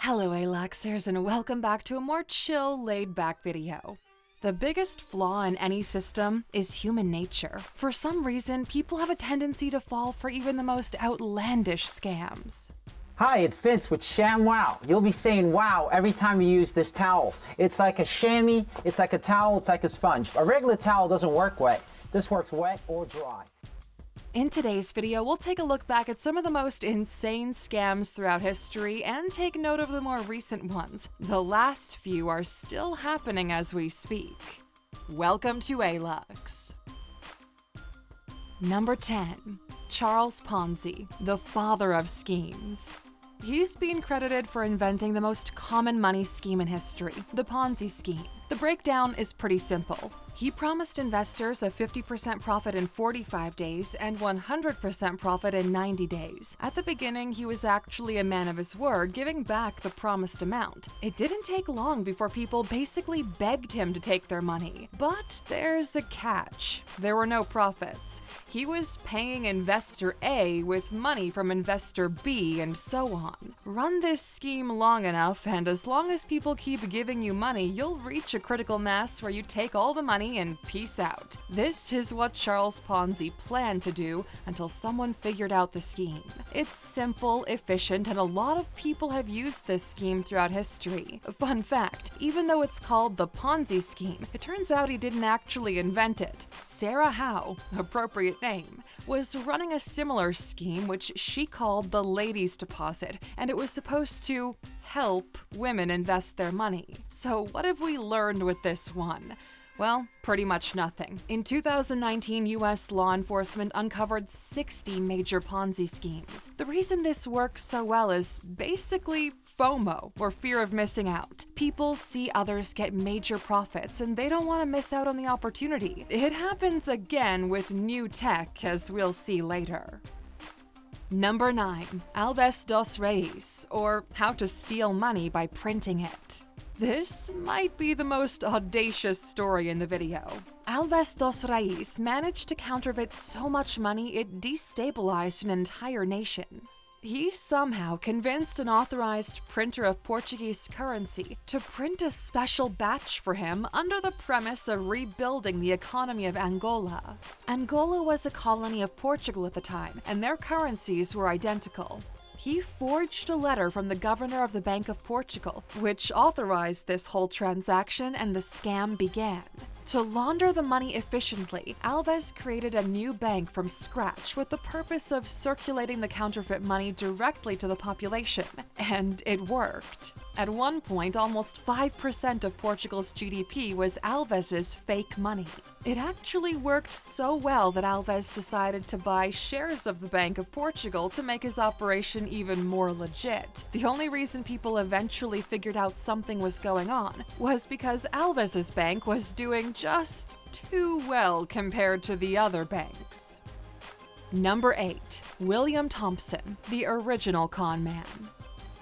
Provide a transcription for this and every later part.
Hello Aluxers and welcome back to a more chill, laid-back video. The biggest flaw in any system is human nature. For some reason, people have a tendency to fall for even the most outlandish scams. Hi, it's Vince with ShamWow. You'll be saying wow every time you use this towel. It's like a chamois, it's like a towel, it's like a sponge. A regular towel doesn't work wet. This works wet or dry. In today's video, we'll take a look back at some of the most insane scams throughout history and take note of the more recent ones. The last few are still happening as we speak. Welcome to Alux. Number 10. Charles Ponzi, the father of schemes. He's been credited for inventing the most common money scheme in history, the Ponzi scheme. The breakdown is pretty simple. He promised investors a 50% profit in 45 days and 100% profit in 90 days. At the beginning, he was actually a man of his word, giving back the promised amount. It didn't take long before people basically begged him to take their money. But there's a catch. There were no profits. He was paying investor A with money from investor B and so on. Run this scheme long enough, and as long as people keep giving you money, you'll reach a critical mass where you take all the money and peace out. This is what Charles Ponzi planned to do until someone figured out the scheme. It's simple, efficient, and a lot of people have used this scheme throughout history. Fun fact, even though it's called the Ponzi scheme, it turns out he didn't actually invent it. Sarah Howe, appropriate name, was running a similar scheme which she called the ladies' deposit, and it was supposed to help women invest their money. So what have we learned with this one? Well, pretty much nothing. In 2019, US law enforcement uncovered 60 major Ponzi schemes. The reason this works so well is basically FOMO, or fear of missing out. People see others get major profits and they don't want to miss out on the opportunity. It happens again with new tech, as we'll see later. Number 9. Alves dos Reis, or how to steal money by printing it. This might be the most audacious story in the video. Alves dos Reis managed to counterfeit so much money it destabilized an entire nation. He somehow convinced an authorized printer of Portuguese currency to print a special batch for him under the premise of rebuilding the economy of Angola. Angola was a colony of Portugal at the time, and their currencies were identical. He forged a letter from the governor of the Bank of Portugal, which authorized this whole transaction, and the scam began. To launder the money efficiently, Alves created a new bank from scratch with the purpose of circulating the counterfeit money directly to the population. And it worked. At one point, almost 5% of Portugal's GDP was Alves's fake money. It actually worked so well that Alves decided to buy shares of the Bank of Portugal to make his operation even more legit. The only reason people eventually figured out something was going on was because Alves's bank was doing just too well compared to the other banks. Number 8. William Thompson, the original con man.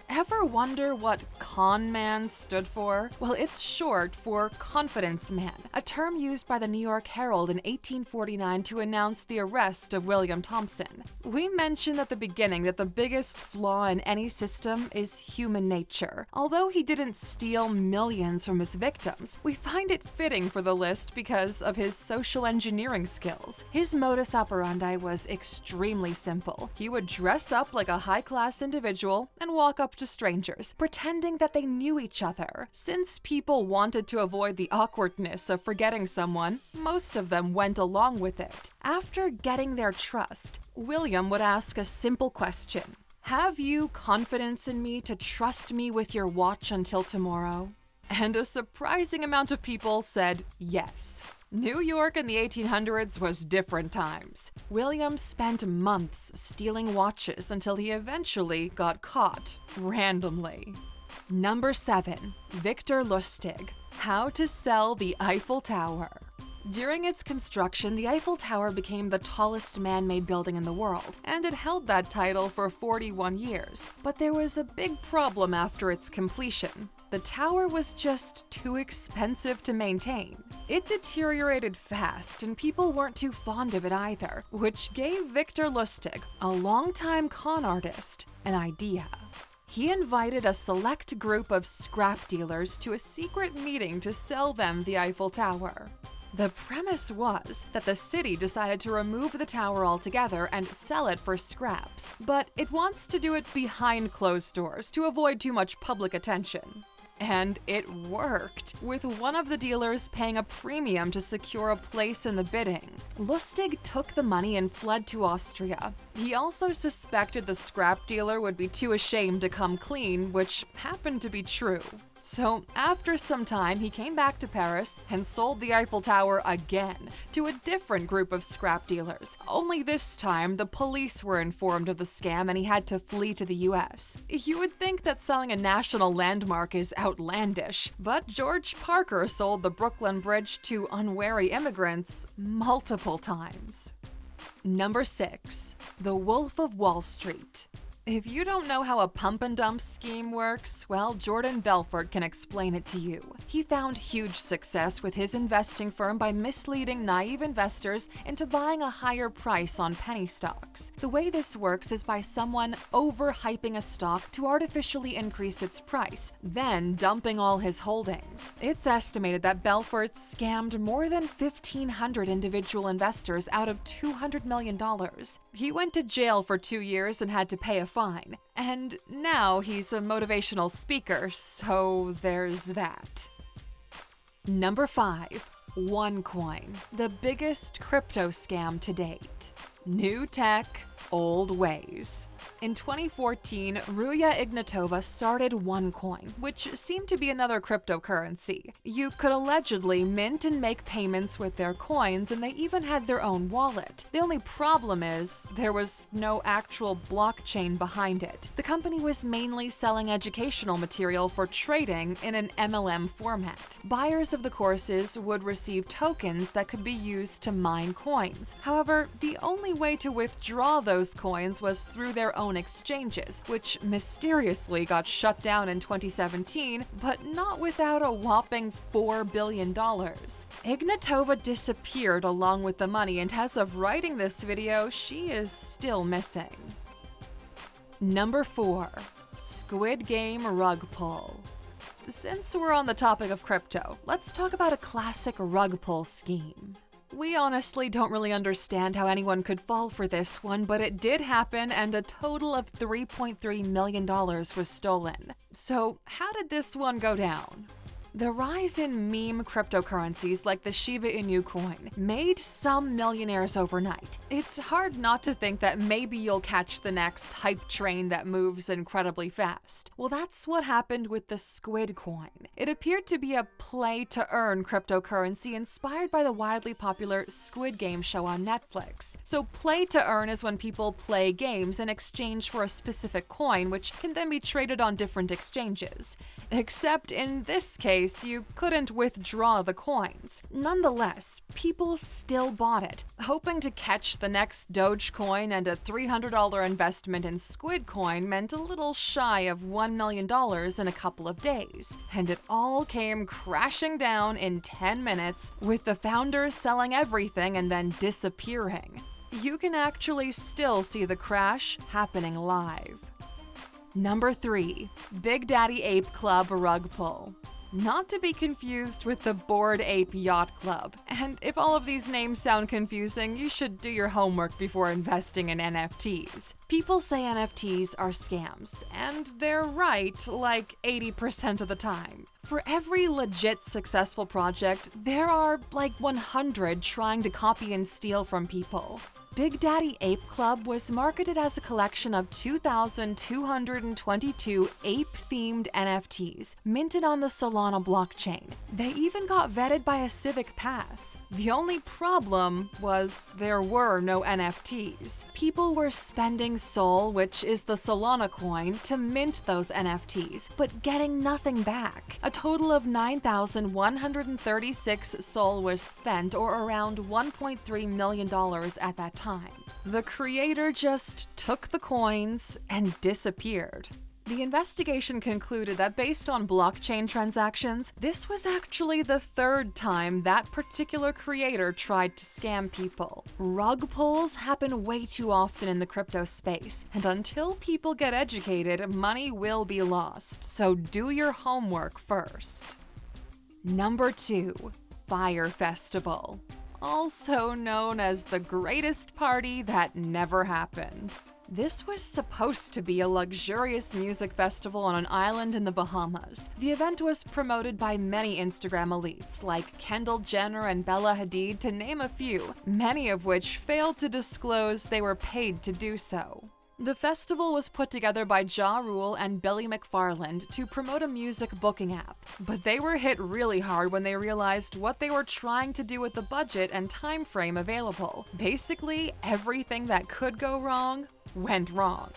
Ever wonder what con man stood for? Well, it's short for confidence man, a term used by the New York Herald in 1849 to announce the arrest of William Thompson. We mentioned at the beginning that the biggest flaw in any system is human nature. Although he didn't steal millions from his victims, we find it fitting for the list because of his social engineering skills. His modus operandi was extremely simple. He would dress up like a high-class individual and walk up to strangers, pretending that they knew each other. Since people wanted to avoid the awkwardness of forgetting someone, most of them went along with it. After getting their trust, William would ask a simple question. Have you confidence in me to trust me with your watch until tomorrow? And a surprising amount of people said yes. New York in the 1800s was different times. William spent months stealing watches until he eventually got caught, randomly. Number 7. Victor Lustig, how to sell the Eiffel Tower. During its construction, the Eiffel Tower became the tallest man-made building in the world, and it held that title for 41 years. But there was a big problem after its completion. The tower was just too expensive to maintain. It deteriorated fast, and people weren't too fond of it either, which gave Victor Lustig, a longtime con artist, an idea. He invited a select group of scrap dealers to a secret meeting to sell them the Eiffel Tower. The premise was that the city decided to remove the tower altogether and sell it for scraps, but it wants to do it behind closed doors to avoid too much public attention. And it worked, with one of the dealers paying a premium to secure a place in the bidding. Lustig took the money and fled to Austria. He also suspected the scrap dealer would be too ashamed to come clean, which happened to be true. So, after some time, he came back to Paris and sold the Eiffel Tower again to a different group of scrap dealers. Only this time, the police were informed of the scam and he had to flee to the US. You would think that selling a national landmark is outlandish, but George Parker sold the Brooklyn Bridge to unwary immigrants multiple times. Number 6. The Wolf of Wall Street. If you don't know how a pump and dump scheme works, well, Jordan Belfort can explain it to you. He found huge success with his investing firm by misleading naive investors into buying a higher price on penny stocks. The way this works is by someone overhyping a stock to artificially increase its price, then dumping all his holdings. It's estimated that Belfort scammed more than 1,500 individual investors out of $200 million. He went to jail for 2 years and had to pay a fine. And now he's a motivational speaker, so there's that. Number 5. OneCoin, the biggest crypto scam to date. New tech, old ways. In 2014, Ruya Ignatova started OneCoin, which seemed to be another cryptocurrency. You could allegedly mint and make payments with their coins, and they even had their own wallet. The only problem is there was no actual blockchain behind it. The company was mainly selling educational material for trading in an MLM format. Buyers of the courses would receive tokens that could be used to mine coins. However, the only way to withdraw those coins was through their own exchanges, which mysteriously got shut down in 2017, but not without a whopping $4 billion. Ignatova disappeared along with the money, and as of writing this video, she is still missing. Number 4. Squid Game rug pull. Since we're on the topic of crypto, let's talk about a classic rug pull scheme. We honestly don't really understand how anyone could fall for this one, but it did happen and a total of $3.3 million was stolen. So, how did this one go down? The rise in meme cryptocurrencies like the Shiba Inu coin made some millionaires overnight. It's hard not to think that maybe you'll catch the next hype train that moves incredibly fast. Well, that's what happened with the Squid coin. It appeared to be a play-to-earn cryptocurrency inspired by the widely popular Squid Game show on Netflix. So play-to-earn is when people play games in exchange for a specific coin, which can then be traded on different exchanges. Except in this case, you couldn't withdraw the coins. Nonetheless, people still bought it, hoping to catch the next Dogecoin, and a $300 investment in Squid coin meant a little shy of $1 million in a couple of days. And it all came crashing down in 10 minutes, with the founders selling everything and then disappearing. You can actually still see the crash happening live. Number 3. Big Daddy Ape Club rug pull. Not to be confused with the Bored Ape Yacht Club. And if all of these names sound confusing, you should do your homework before investing in NFTs. People say NFTs are scams, and they're right like 80% of the time. For every legit successful project, there are like 100 trying to copy and steal from people. Big Daddy Ape Club was marketed as a collection of 2,222 ape-themed NFTs minted on the Solana blockchain. They even got vetted by a civic pass. The only problem was there were no NFTs. People were spending Sol, which is the Solana coin, to mint those NFTs, but getting nothing back. A total of 9,136 Sol was spent, or around $1.3 million at that time. The creator just took the coins and disappeared. The investigation concluded that based on blockchain transactions, this was actually the third time that particular creator tried to scam people. Rug pulls happen way too often in the crypto space, and until people get educated, money will be lost, so do your homework first. Number 2. Fyre Festival, also known as the greatest party that never happened. This was supposed to be a luxurious music festival on an island in the Bahamas. The event was promoted by many Instagram elites like Kendall Jenner and Bella Hadid, to name a few, many of which failed to disclose they were paid to do so. The festival was put together by Ja Rule and Billy McFarland to promote a music booking app, but they were hit really hard when they realized what they were trying to do with the budget and time frame available. Basically, everything that could go wrong went wrong.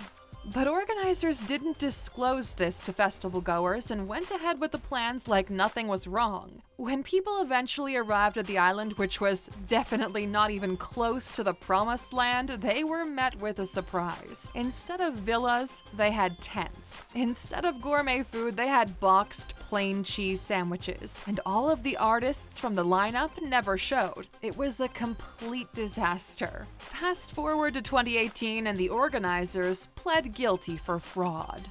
But organizers didn't disclose this to festival goers and went ahead with the plans like nothing was wrong. When people eventually arrived at the island, which was definitely not even close to the promised land, they were met with a surprise. Instead of villas, they had tents. Instead of gourmet food, they had boxed plain cheese sandwiches. And all of the artists from the lineup never showed. It was a complete disaster. Fast forward to 2018 and the organizers pled guilty for fraud.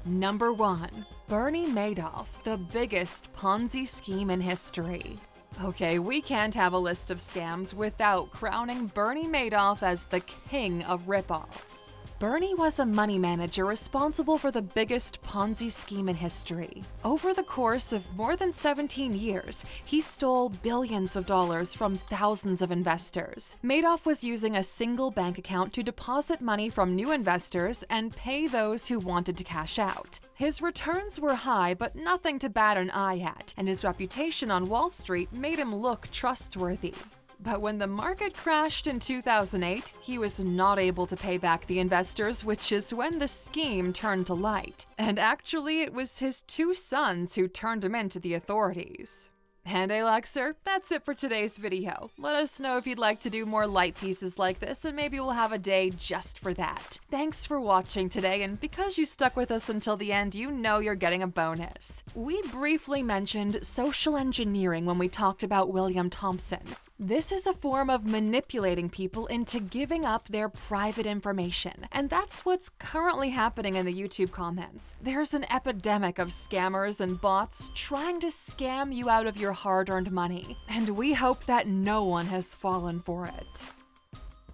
Number 1. Bernie Madoff, the biggest Ponzi scheme in history. Okay, we can't have a list of scams without crowning Bernie Madoff as the king of ripoffs. Bernie was a money manager responsible for the biggest Ponzi scheme in history. Over the course of more than 17 years, he stole billions of dollars from thousands of investors. Madoff was using a single bank account to deposit money from new investors and pay those who wanted to cash out. His returns were high, but nothing to bat an eye at, and his reputation on Wall Street made him look trustworthy. But when the market crashed in 2008, he was not able to pay back the investors, which is when the scheme turned to light. And actually, it was his 2 sons who turned him in to the authorities. And Alexer, that's it for today's video. Let us know if you'd like to do more light pieces like this, and maybe we'll have a day just for that. Thanks for watching today, and because you stuck with us until the end, you know you're getting a bonus. We briefly mentioned social engineering when we talked about William Thompson. This is a form of manipulating people into giving up their private information, and that's what's currently happening in the YouTube comments. There's an epidemic of scammers and bots trying to scam you out of your hard-earned money, and we hope that no one has fallen for it.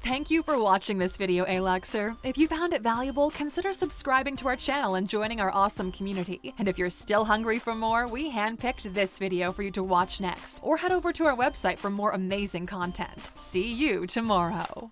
Thank you for watching this video, Alexer. If you found it valuable, consider subscribing to our channel and joining our awesome community. And if you're still hungry for more, we handpicked this video for you to watch next, or head over to our website for more amazing content. See you tomorrow.